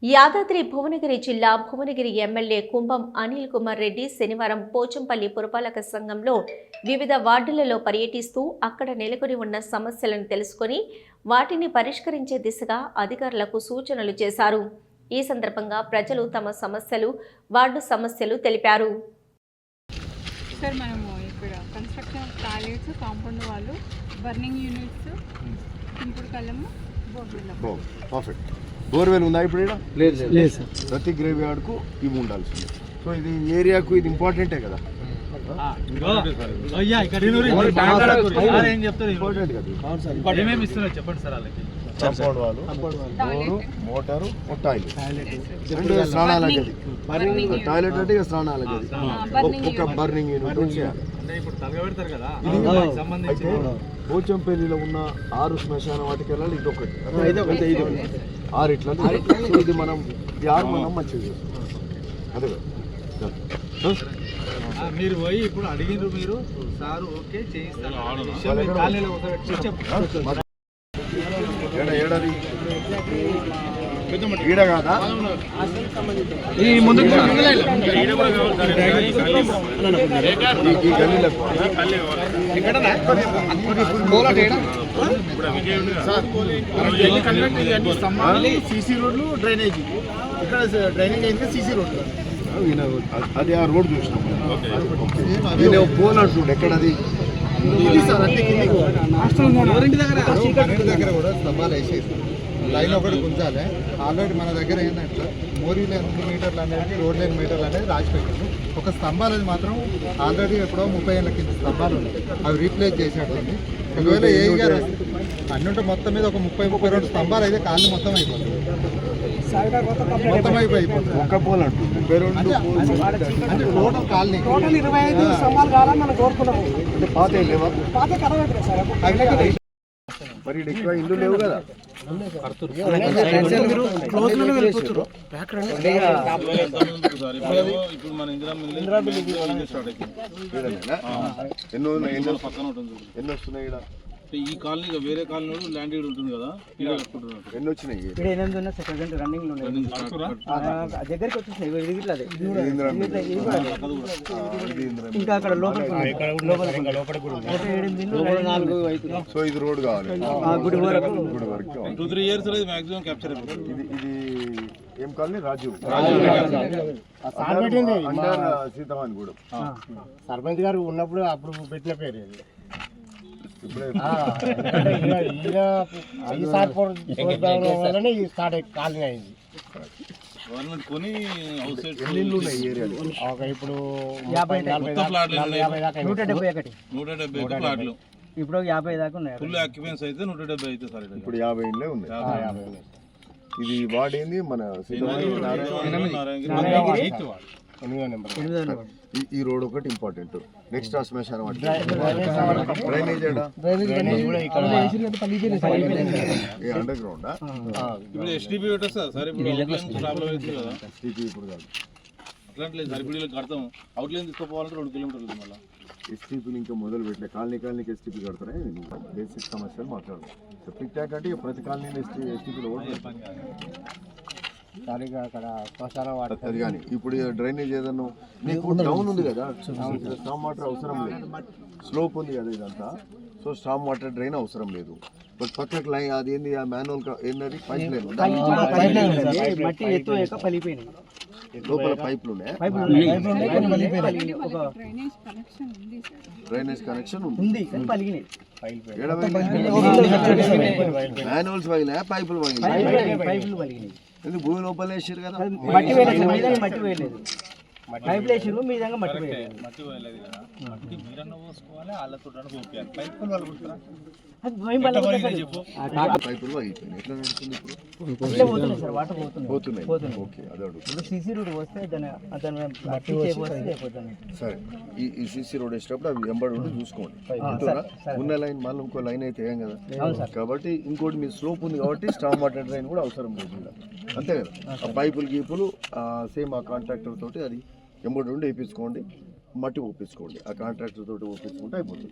యాదాద్రి భువనగిరి జిల్లా భువనగిరి ఎమ్మెల్యే కుంభం అనిల్ కుమార్ రెడ్డి శనివారం పోచంపల్లి పురపాలక సంఘంలో వివిధ వార్డులలో పర్యటిస్తూ అక్కడ నెలకొని ఉన్న సమస్యలను తెలుసుకొని వాటిని పరిష్కరించే దిశగా అధికారులకు సూచనలు చేశారు. ఈ సందర్భంగా ప్రజలు తమ సమస్యలు, వార్డు సమస్యలు తెలిపారు. సార్ మనము ఇక్కడ కన్స్ట్రక్షన్ టాయిలెట్స్, కాంపౌండ్ వాళ్ళు, బర్నింగ్ యూనిట్స్, ఇంపుడు కళ్ళము, పర్ఫెక్ట్. బోర్వెల్ ఉందా ఇప్పుడు? లేదు సార్. ప్రతి గ్రేవ్ యార్డ్కు ఇవి ఉండాల్సింది. సో ఇది ఏరియాకు ఇది ఇంపార్టెంటే కదా. ఇంపార్టెంట్ కదా. కాంపౌండ్ వాళ్ళు, బోరు, మోటారు, టాయిలెట్. రెండు స్నానాలకి అది. టాయిలెట్ అంటే ఇక స్నానాలకి అది. ఒక బర్నింగ్ యూనిట్ చేయాలి. పోచంపల్లిలో ఉన్న 6 శ్మశాన వాటికి వెళ్ళాలి. ఇది ఒకటి 6 ఇట్లా. ఇది మనం 6 మనం మంచిగా అదే మీరు పోయి ఇప్పుడు అడిగినారు, మీరు సార్ ఓకే చేయిస్తారు. ఏడాది ఈడ కాదా ఈ ముందు ఈ గల్లీలకు సీసీ రోడ్లు, డ్రైనేజీ. ఇక్కడ డ్రైనేజ్ అయితే సీసీ రోడ్లు. అది ఆ రోడ్ చూసినాం. పోల్ అంటుండే ఎక్కడది దగ్గర కూడా స్తంభాలు వేసేసి లైన్ ఒకటి గుంజాలి. ఆల్రెడీ మన దగ్గర ఏంటంటే మోరీ లైన్ 2 మీటర్లు అనేది, రోడ్ లైన్ మీటర్లు అనేది రాసి పెట్టారు. ఒక స్తంభాలు మాత్రం ఆల్రెడీ ఎప్పుడో 30 ఏళ్ళ కింద స్తంభాలు ఉన్నాయి, అవి రీప్లేస్ చేసేటండి. ఒకవేళ ఏఈ గారు అన్నుంటే మొత్తం మీద ఒక 30-32 స్తంభాలు అయితే కాలనీ మొత్తం అయిపోతుంది. మొత్తం అయిపోతుంది. ఒక్క పోల్ అంటుంది అంటే టోటల్ కాలనీ 25 స్తంభాలు కావాలని మనం కోరుకున్నాము. పాత లేవా? పాత కరవట్లేదు సార్. మరి ఎక్కువ ఇల్లు లేవు కదా. ఎన్ని వస్తున్నాయి ఇక్కడ? ఈ కాలనీ వేరే కాలనీ ల్యాండ్ ఉంటుంది కదా, ఎన్ని వచ్చినాయి? దగ్గరికి వచ్చేసినాయి. ఇంకా అక్కడ సో ఇది రోడ్ కావాలి. గుడి వరకు 2-3 years మాక్సిమం క్యాప్చర్ అయిపోతుంది. ఇది ఏం కాలనీ? రాజు సీతామాన్ గూడెం. సర్పంచ్ గారు ఉన్నప్పుడు అప్పుడు పెట్టిన పేరు వల్లనే ఈ స్టార్ట్ కాలనీ అయింది. గవర్నమెంట్ కొని హౌస్ సైడ్ ఎన్ని ఉన్నాయి ఏరియాలో? ఇప్పుడు 170 ప్లాట్లు, ఇప్పుడు 50 దాకా ఉన్నాయి. ఫుల్ ఆక్యుపెన్సీ అయితే 170 అయితే సార్. ఇప్పుడు 50 ఇళ్ళే ఉన్నాయి. ఇది వార్డ్ ఏంది? మన ఈ రోడ్ ఒకటి ఇంపార్టెంట్. నెక్స్ట్ ఆ శ్మశానం డ్రైనేజ్ అండర్ గ్రౌండ్. ఇప్పుడు ఎస్టీపీ పెట్టేస్తా సార్. ఇప్పుడు ప్రాబ్లం అవుతుంది కదా. ఎస్టీపీ ఇప్పుడు కాదు, అట్లాంటి సార్. ఇప్పుడు వీళ్ళకి కడతాం, అవుట్ లైన్ తీసుకోవాలంటే 2 కిలోమీటర్లు. మళ్ళీ ఎస్టీపీలు ఇంకా మొదలు పెట్టలే. కాలనీకి ఎస్టీపీ కడతారే. బేసిక్ సమస్యలు మాట్లాడదు. సెప్టిక్ ట్యాంక్ అంటే ప్రతి కాలనీలో ఎస్టీపీలో అది కానీ ఇప్పుడు డ్రైనేజ్ ఏదన్నా మీకు డౌన్ ఉంది కదా, స్టామ్ వాటర్ అవసరం లేదు. స్లోప్ ఉంది కదా ఇదంతా. సో స్టామ్ వాటర్ డ్రైన్ అవసరం లేదు. బట్ పక్కకు లైన్ అది ఏంది, ఆ మాన్యువల్ ఏంటది, పైప్ లైన్ లోపల పైపులు ఉన్నాయి. డ్రైనేజ్ కనెక్షన్ ఉంది. మాన్యువల్స్ పగిలినాయా, పైపులు పగిలినాయి? ఎందుకు భూమి లోపల వేసారు కదా. మట్టి వేయలేదు, పైప్ వేసారు, మీ విధంగా మట్టి వేయలేదు. మట్టి వేయలేదు కదా. మట్టి మీరన్న పోసుకోవాలి, వాళ్ళతో పోపియాలి. పైపులు వాళ్ళు పైపులు పగిలిపోయినాయి. ఎట్లా నడుస్తుంది ఇప్పుడు? పోతున్నాయి. ఓకే, అది అడుగు. సీసీ రోడ్ వస్తే సరే. ఈ సీసీ రోడ్ వేసేటప్పుడు అవి ఎంబడి ఉండి చూసుకోండి. ఉన్న లైన్ మళ్ళీ ఇంకో లైన్ అయితే ఏం కదా. కాబట్టి ఇంకోటి మీ స్లోప్ ఉంది కాబట్టి స్టామ్ వాటర్ డ్రైన్ కూడా అవసరం లేదు, అంతే కదా. ఆ పైపులు గీపులు సేమ్ ఆ కాంట్రాక్టర్ తోటి అది ఎంబడి ఉండి వేయించుకోండి, మట్టి ఒప్పించుకోండి. ఆ కాంట్రాక్టర్ తోటి ఒప్పించుకుంటే అయిపోతుంది.